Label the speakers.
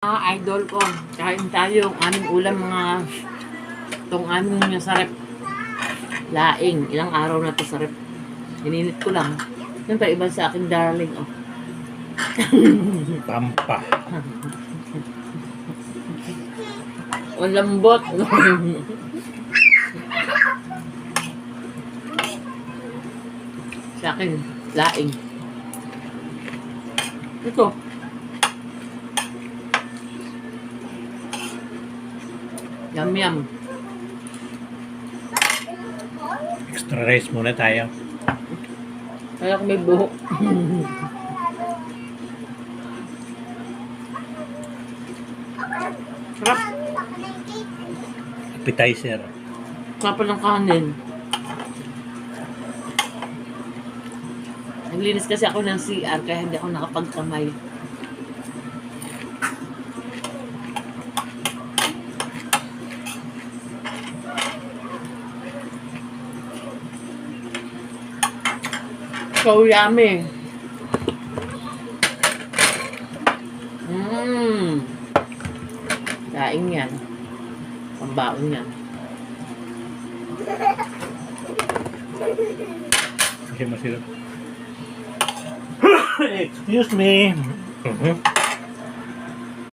Speaker 1: Mga idol ko, kain tayo ang aming ulam mga itong aming sa rep. Laing, ilang araw na to sa rep. Ininit ko lang. Yan pa iba sa akin darling. Oh.
Speaker 2: Pampa.
Speaker 1: Ang lambot. Sa akin, laing. Ito. Yum yum.
Speaker 2: Extra rice muna tayo.
Speaker 1: Kaya ko may buhok. Sarap.
Speaker 2: Appetizer.
Speaker 1: Sarap ng kanin. Naglinis kasi ako ng CR kaya hindi ako nakapagkamay. So yummy. Daing yan. Pambaon yan.
Speaker 2: Kasi masirap. Excuse me.